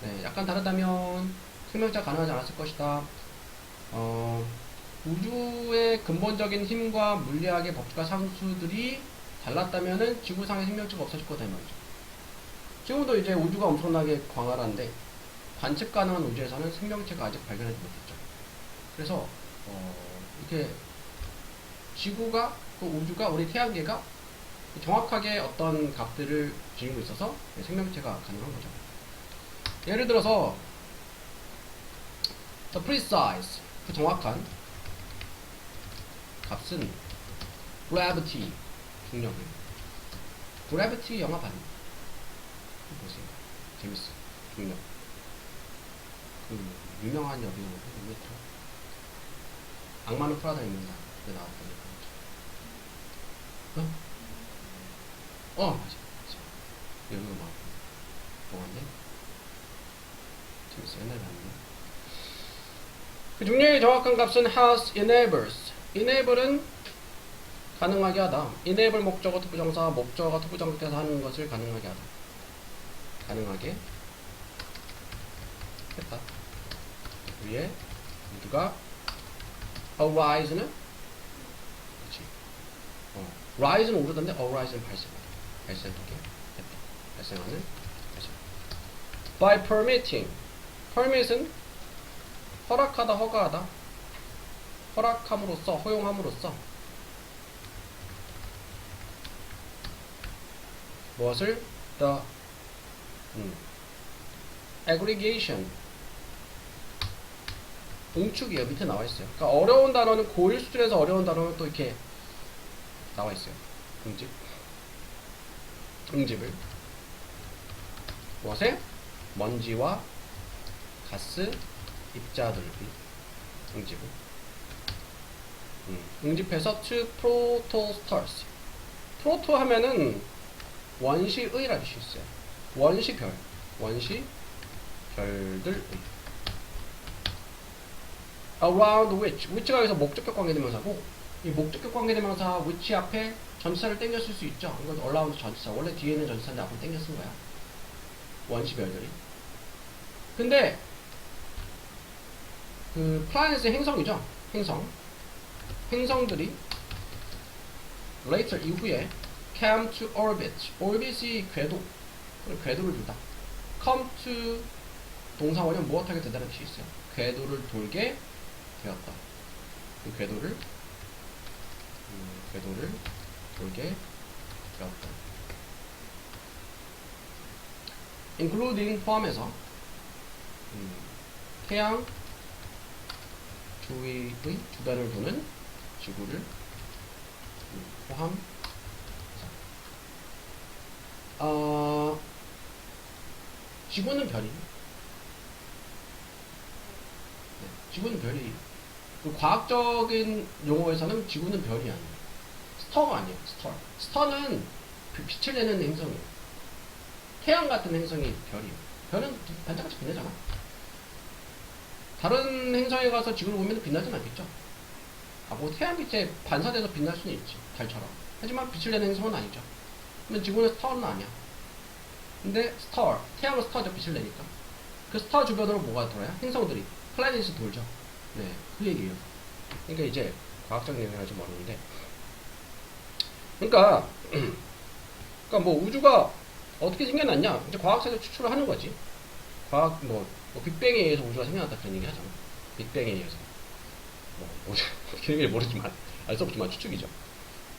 네, 약간 다르다면 생명체가 가능하지 않았을 것이다. 우주의 근본적인 힘과 물리학의 법칙과 상수들이 달랐다면은 지구상의 생명체가 없어질 거다 이 말이죠. 지금도 이제 우주가 엄청나게 광활한데 관측 가능한 우주에서는 생명체가 아직 발견하지 못했죠. 그래서 이렇게 지구가 그 우주가 우리 태양계가 정확하게 어떤 값들을 지니고 있어서 생명체가 가능한 거죠. 예를 들어서 the precise 그 정확한 값은 gravity 중력이에요. gravity 영화 봤니? 보세요. 재밌어. 중력. 그 유명한 여배우 누구였죠? 악마는 프라다에 있는 사람 나왔던 맞아. 여배우 나왔던 뭐였네? 재밌어. 옛날에 봤는데. 그 중력의 정확한 값은 has enables. enable은 가능하게 하다. enable 목적어 투부정사, 목적어가 투부정사에서 하는 것을 가능하게 하다. 가능하게 했다. 위에 모두가 arise는 그렇지. rise는 오르던데 arise는 발생하게 했다. 발생하는 발생. by permitting. permit은 허락하다, 허가하다. 허락함으로써, 허용함으로써 무엇을? the aggregation 응축이에요. 밑에 나와 있어요. 그러니까 어려운 단어는 고1 수준에서 어려운 단어는 또 이렇게 나와 있어요. 응집을 무엇에? 먼지와 가스 입자들을 응집을 응집해서 to protostars. 프로토 하면은 원시의라는 뜻이 있어요. 원시별, 원시별들의 around which가 여기서 목적격 관계대명사고 이 목적격 관계대명사 which 앞에 전치사를 땡겨 쓸 수 있죠. 이건 around 전치사. 원래 뒤에 있는 전치사인데 앞으로 땡겨 쓴 거야. 원시별들이. 근데 그 플라넷의 행성이죠. 행성들이 later 이후에 came to orbit. orbit이 궤도. 궤도를 돌다. come to 동사원형 무엇하게 되다는 뜻이 있어요. 궤도를 돌게 되었다. 그 궤도를 돌게 되었다. including 포함해서 태양 주위의 주변을 도는 지구를 포함. 지구는 별이. 지구는 별이. 그 과학적인 용어에서는 지구는 별이 아니에요. 스타가 아니에요. 스타는 빛을 내는 행성이에요. 태양 같은 행성이 별이에요. 별은 반짝반짝 빛나잖아. 다른 행성에 가서 지구를 보면 빛나진 않겠죠. 뭐 태양빛에 반사돼서 빛날 수는 있지. 달처럼. 하지만 빛을 내는 행성은 아니죠. 그러면 지구는 스타는 아니야. 근데 태양은 스타죠. 빛을 내니까. 그 스타 주변으로 뭐가 돌아요? 행성들이. 플래닛이 돌죠. 네, 그 얘기예요. 그러니까 이제 과학적인 얘기가 좀 어려운데. 그러니까 뭐 우주가 어떻게 생겨났냐? 이제 과학자들 추출을 하는 거지. 과학 빅뱅에 의해서 우주가 생겨났다 그런 얘기 하잖아. 빅뱅에 의해서. 기능을 모르지만 알 수 없지만 추측이죠.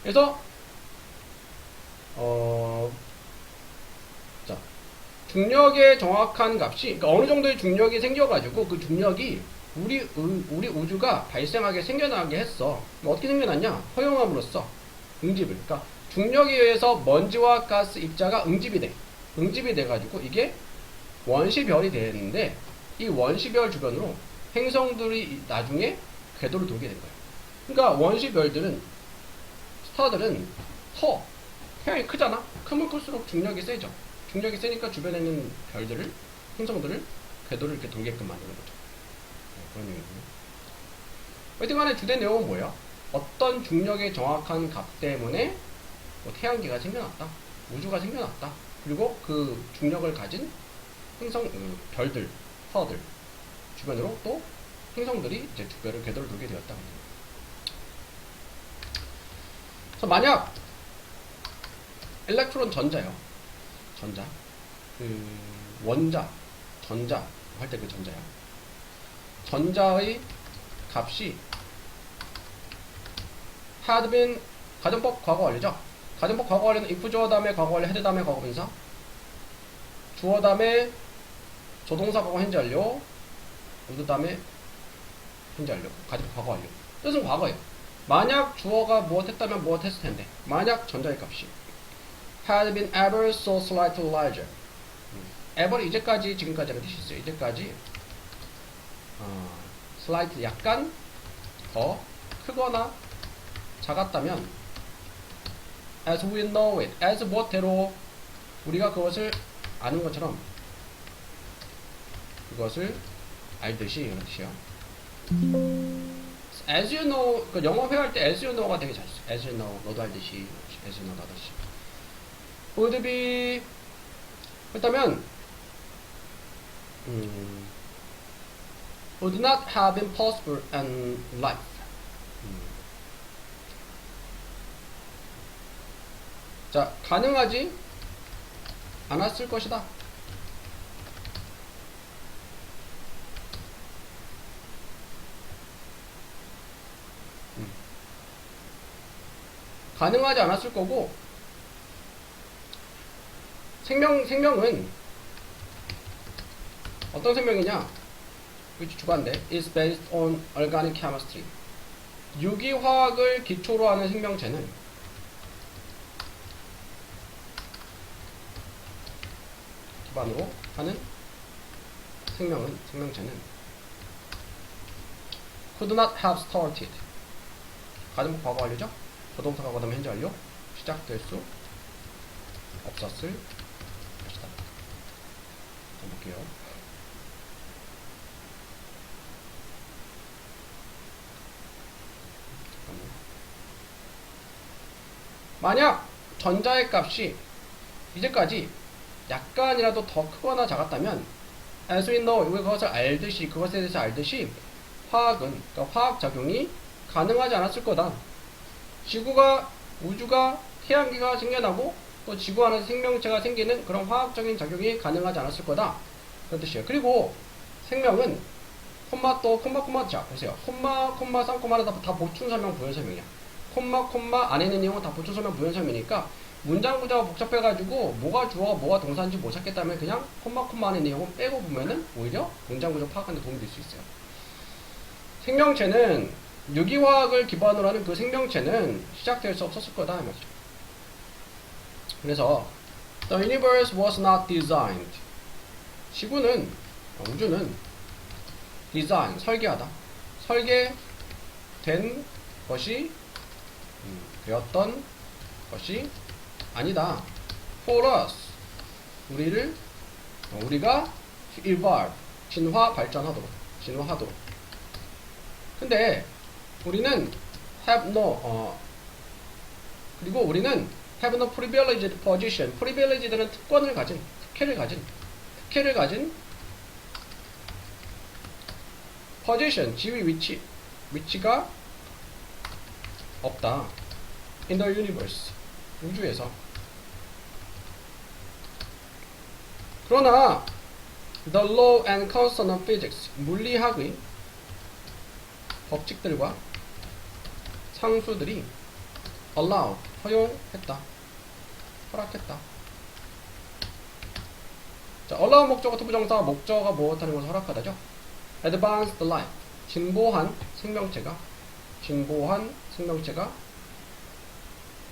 그래서 자, 중력의 정확한 값이, 그러니까 어느 정도의 중력이 생겨가지고 그 중력이 우리 우주가 발생하게 생겨나게 했어. 어떻게 생겨났냐? 허용함으로써 응집을. 그러니까 중력에 의해서 먼지와 가스 입자가 응집이 돼. 응집이 돼가지고 이게 원시별이 되는데 이 원시별 주변으로 행성들이 나중에 궤도를 돌게 된 거예요. 그러니까 원시별들은, 스타들은 태양이 크잖아? 크면 클수록 중력이 세죠. 중력이 세니까 주변에 있는 별들을, 행성들을 궤도를 이렇게 돌게끔 만드는 거죠. 그런 얘기고요. 하여튼 간에 주된 내용은 뭐예요? 어떤 중력의 정확한 값 때문에 태양계가 생겨났다. 우주가 생겨났다. 그리고 그 중력을 가진 별들, 스타들 주변으로 또 행성들이 이제 주변을 궤도를 돌게 되었다. 그래서 만약 일렉트론 전자요. 전자. 원자, 전자 할 때 그 전자야. 전자의 값이 had been, 가정법 과거 완료죠. 가정법 과거 완료는 if 주어 다음에 과거 완료, had 다음에 과거 분사, 주어 다음에 조동사 과거 현재 완료, would 다음에 현재 완료. 가정법 과거 완료. 뜻은 과거예요. 만약 주어가 무엇 했다면 무엇 했을 텐데, 만약 전자의 값이 had been ever so slightly larger. ever 이제까지, 지금까지라는 뜻이 있어요. 이제까지 slightly 약간 더 크거나 작았다면 as we know it, as 무엇대로 우리가 그것을 아는 것처럼 그것을 알듯이 이런 뜻이요. as you know, 그 영어 회화할 때 as you know가 되게 잘 써. as you know, 너도 알듯이, as you know, 나도 알듯이. would be, 그렇다면 would not have been possible in life. 자, 가능하지 않았을 것이다. 가능하지 않았을 거고, 생명은 어떤 생명이냐? which 주관대 is based on organic chemistry. 유기화학을 기초로 하는 생명체는 기반으로 하는 생명체는 could not have started. 가정법 과거 완료죠? 조동사 과거 다음에 현재 완료. 시작될 수 없었을 것이다. 한번 볼게요. 만약 전자의 값이 이제까지 약간이라도 더 크거나 작았다면 as we know, 우리가 그것을 알듯이, 그것에 대해서 알듯이 화학은, 그러니까 화학작용이 가능하지 않았을 거다. 우주가, 태양계가 생겨나고 또 지구 안에서 생명체가 생기는 그런 화학적인 작용이 가능하지 않았을 거다. 그런 뜻이에요. 그리고 생명은 자, 보세요. 콤마, 쌍콤마는 다 보충 설명, 부연 설명이야. 콤마 안에 있는 내용은 다 보충 설명, 부연 설명이니까 문장 구조가 복잡해가지고 뭐가 주어, 뭐가 동사인지 못 찾겠다면 그냥 콤마 안에 내용은 빼고 보면은 오히려 문장 구조 파악하는 데 도움이 될 수 있어요. 생명체는, 유기화학을 기반으로 하는 그 생명체는 시작될 수 없었을 거다 이 말이죠. 그래서 The universe was not designed. 우주는 design, 설계하다. 설계된 것이, 되었던 것이 아니다. For us, 우리가 evolve, 진화하도록. 근데 우리는 그리고 우리는 have no privileged position. privileged는 특권을 가진, 특혜를 가진 position, 지위, 위치가 없다. in the universe, 우주에서. 그러나 The law and constant of physics. 물리학의 법칙들과 상수들이 allow, 허용했다. 허락했다. 자, allow 목적어 투부정사, 목적어가 무엇하는 것을 허락하다죠. advanced life. 진보한 생명체가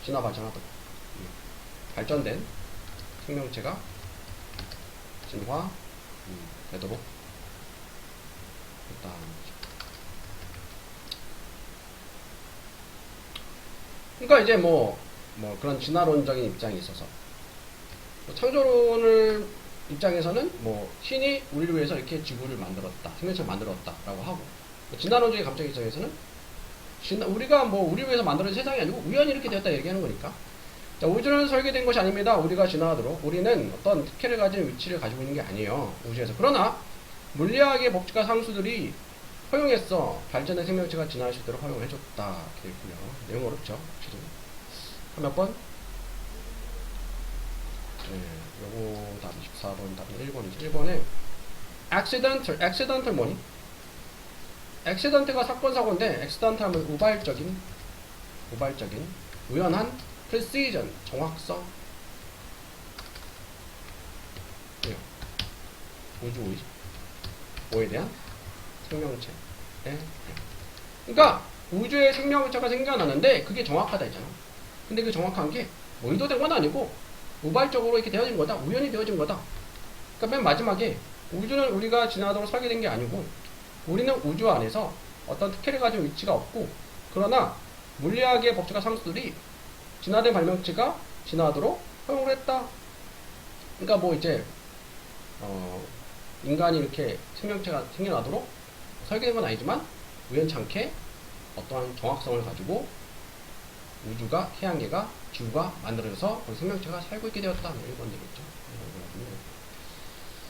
진화 발전하도록. 발전된 생명체가 진화 되도록 했다. 그러니까 이제 뭐 그런 진화론적인 입장에 있어서 창조론을 입장에서는 뭐 신이 우리를 위해서 이렇게 지구를 만들었다, 생명체를 만들었다라고 하고, 진화론적인 감정 입장에서는 우리가 뭐 우리를 위해서 만들어진 세상이 아니고 우연히 이렇게 되었다 얘기하는 거니까. 자, 우주는 설계된 것이 아닙니다. 우리가 진화하도록. 우리는 어떤 특혜를 가진 위치를 가지고 있는 게 아니에요, 우주에서. 그러나 물리학의 법칙과 상수들이 허용했어. 발전된 생명체가 진화할 수 있도록 허용해줬다. 이렇게 있고요. 내용 어렵죠, 확실히. 몇 번? 네, 요거 답 24번, 답은 1번이죠. 1번에 accidental 뭐니? accident가 사건, 사고인데, accident 하면 우발적인, 우연한, precision, 정확성. 우주의, 뭐에 대한? 생명체. 그러니까, 우주에 생명체가 생겨나는데, 그게 정확하다 했잖아. 근데 그 정확한 게, 뭐 의도된 건 아니고, 우발적으로 이렇게 되어진 거다. 우연히 되어진 거다. 그러니까 맨 마지막에, 우주는 우리가 진화하도록 설계된 게 아니고, 우리는 우주 안에서 어떤 특혜를 가진 위치가 없고, 그러나 물리학의 법칙과 상수들이 진화된 발명체가 진화하도록 허용을 했다. 그러니까 뭐 이제 인간이 이렇게 생명체가 생겨나도록 설계된 건 아니지만 우연찮게 어떠한 정확성을 가지고 우주가, 태양계가, 지구가 만들어져서 생명체가 살고 있게 되었다. 1번 되겠죠.